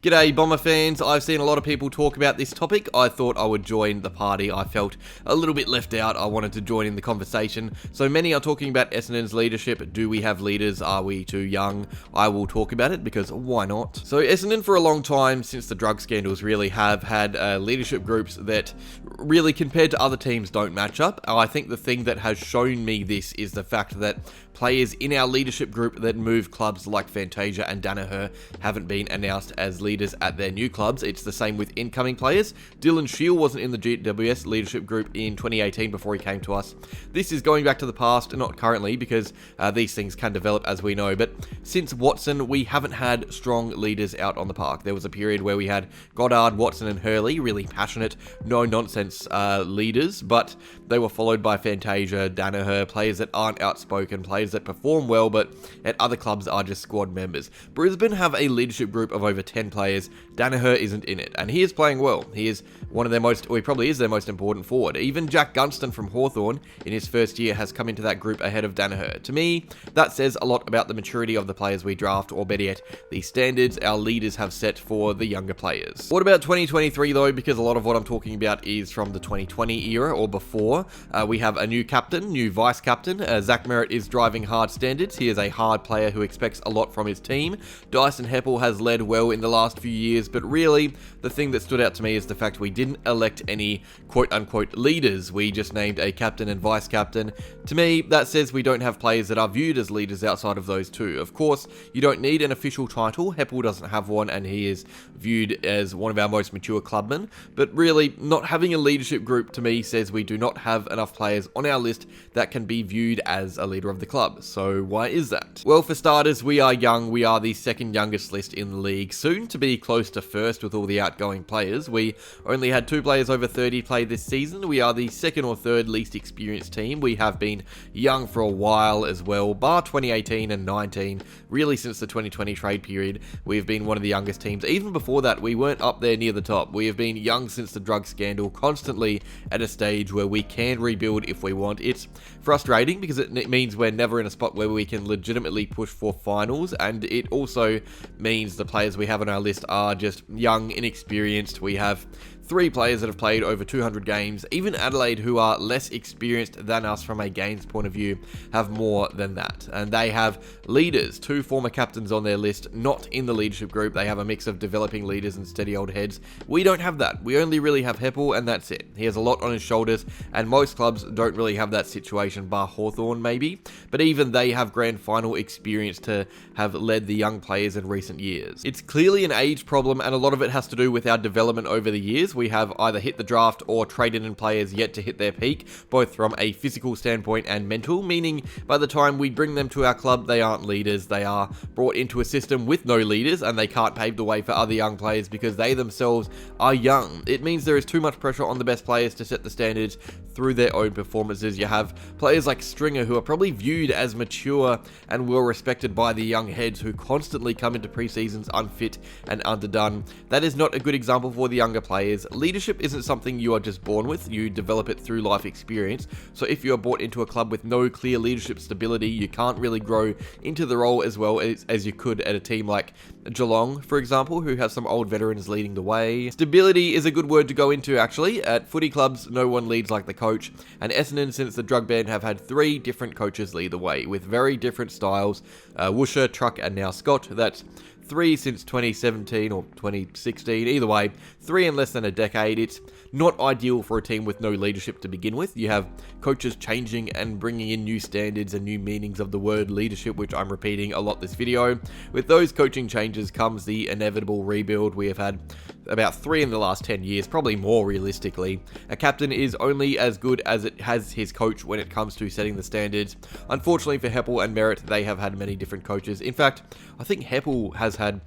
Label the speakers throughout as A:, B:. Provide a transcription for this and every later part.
A: G'day Bomber fans, I've seen a lot of people talk about this topic. I thought I would join the party. I felt a little bit left out. I wanted to join in the conversation. So many are talking about Essendon's leadership. Do we have leaders? Are we too young? I will talk about it because why not? So Essendon for a long time, since the drug scandals, really have had leadership groups that really compared to other teams don't match up. I think the thing that has shown me this is the fact that players in our leadership group that move clubs like Fantasia and Danaher haven't been announced as leaders at their new clubs. It's the same with incoming players. Dylan Shiel wasn't in the GWS leadership group in 2018 before he came to us. This is going back to the past, not currently, because these things can develop as we know. But since Watson, we haven't had strong leaders out on the park. There was a period where we had Goddard, Watson and Hurley, really passionate, no-nonsense leaders, but they were followed by Fantasia, Danaher, players that aren't outspoken, players that perform well, but at other clubs are just squad members. Brisbane have a leadership group of over 10 players. Danaher isn't in it, and he is playing well. He is one of their most, or he probably is their most important forward. Even Jack Gunston from Hawthorn in his first year has come into that group ahead of Danaher. To me, that says a lot about the maturity of the players we draft, or better yet, the standards our leaders have set for the younger players. What about 2023 though? Because a lot of what I'm talking about is from the 2020 era or before. We have a new captain, new vice captain. Zach Merrett is driving hard standards. He is a hard player who expects a lot from his team. Dyson Heppel has led well in the last few years, but really, the thing that stood out to me is the fact we didn't elect any quote-unquote leaders. We just named a captain and vice captain. To me, that says we don't have players that are viewed as leaders outside of those two. Of course, you don't need an official title. Heppel doesn't have one, and he is viewed as one of our most mature clubmen. But really, not having a leadership group to me says we do not have enough players on our list that can be viewed as a leader of the club. So why is that? Well, for starters, we are young. We are the second youngest list in the league, soon to be close to first with all the outgoing players. We only had 2 players over 30 play this season. We are the second or third least experienced team. We have been young for a while as well, bar 2018 and 19. Really, since the 2020 trade period, we've been one of the youngest teams. Even before that, we weren't up there near the top. We have been young since the drug scandal, constantly at a stage where we can rebuild if we want. It's frustrating because it means we're never in a spot where we can legitimately push for finals, and it also means the players we have on our list are just young, inexperienced. We have 3 players that have played over 200 games. Even Adelaide, who are less experienced than us from a games point of view, have more than that. And they have leaders, 2 former captains on their list, not in the leadership group. They have a mix of developing leaders and steady old heads. We don't have that. We only really have Heppel, and that's it. He has a lot on his shoulders, and most clubs don't really have that situation, bar Hawthorn maybe. But even they have grand final experience to have led the young players in recent years. It's clearly an age problem, and a lot of it has to do with our development over the years. We have either hit the draft or traded in players yet to hit their peak, both from a physical standpoint and mental, meaning by the time we bring them to our club, they aren't leaders. They are brought into a system with no leaders, and they can't pave the way for other young players because they themselves are young. It means there is too much pressure on the best players to set the standards through their own performances. You have players like Stringer, who are probably viewed as mature and well respected by the young heads who constantly come into pre-seasons unfit and underdone. That is not a good example for the younger players. Leadership isn't something you are just born with. You develop it through life experience. So if you are brought into a club with no clear leadership stability, you can't really grow into the role as well as you could at a team like Geelong, for example, who have some old veterans leading the way. Stability is a good word to go into, actually. At footy clubs, no one leads like the coach, and Essendon, since the drug ban, have had 3 different coaches lead the way, with very different styles. Woosher, Truck, and now Scott. That's 3 since 2017 or 2016. Either way, 3 in less than a decade. It's not ideal for a team with no leadership to begin with. You have coaches changing and bringing in new standards and new meanings of the word leadership, which I'm repeating a lot this video. With those coaching changes comes the inevitable rebuild. We have had about 3 in the last 10 years, probably more realistically. A captain is only as good as it has his coach when it comes to setting the standards. Unfortunately for Heppel and Merrett, they have had many different coaches. In fact, I think Heppel has had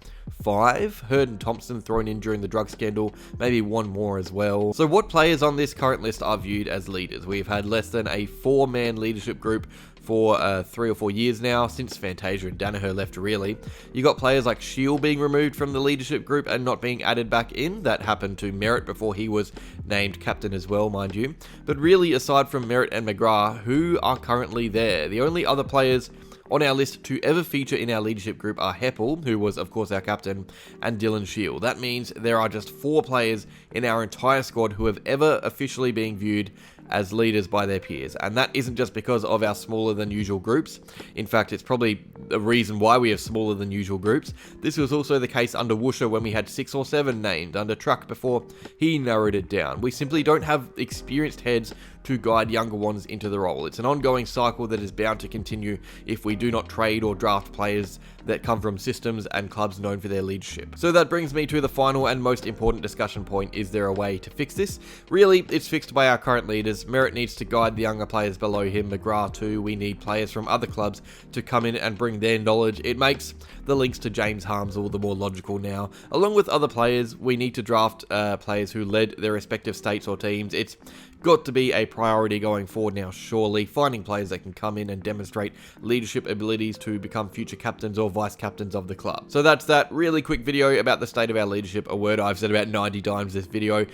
A: 5, Hurd and Thompson thrown in during the drug scandal, maybe 1 more as well. So what players on this current list are viewed as leaders? We've had less than a 4-man leadership group for 3 or 4 years now, since Fantasia and Danaher left really. You got players like Shiel being removed from the leadership group and not being added back in. That happened to Merrett before he was named captain as well, mind you. But really, aside from Merrett and McGrath, who are currently there? The only other players On our list to ever feature in our leadership group are Heppel, who was of course our captain, and Dylan Shield. That means there are just 4 players in our entire squad who have ever officially been viewed as leaders by their peers, and that isn't just because of our smaller than usual groups. In fact, it's probably a reason why we have smaller than usual groups. This was also the case under Woosha when we had 6 or 7 named, under Truck before he narrowed it down. We simply don't have experienced heads to guide younger ones into the role. It's an ongoing cycle that is bound to continue if we do not trade or draft players that come from systems and clubs known for their leadership. So that brings me to the final and most important discussion point. Is there a way to fix this? Really, it's fixed by our current leaders. Merritt needs to guide the younger players below him, McGrath too. We need players from other clubs to come in and bring their knowledge. It makes the links to James Harms all the more logical now. Along with other players, we need to draft players who led their respective states or teams. It's got to be a priority going forward now, surely. Finding players that can come in and demonstrate leadership abilities to become future captains or vice captains of the club. So that's that really quick video about the state of our leadership, a word I've said about 90 times this video.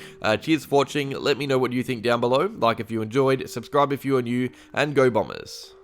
A: Cheers for watching. Let me know what you think down below. Like if you enjoyed, subscribe if you are new, and go Bombers.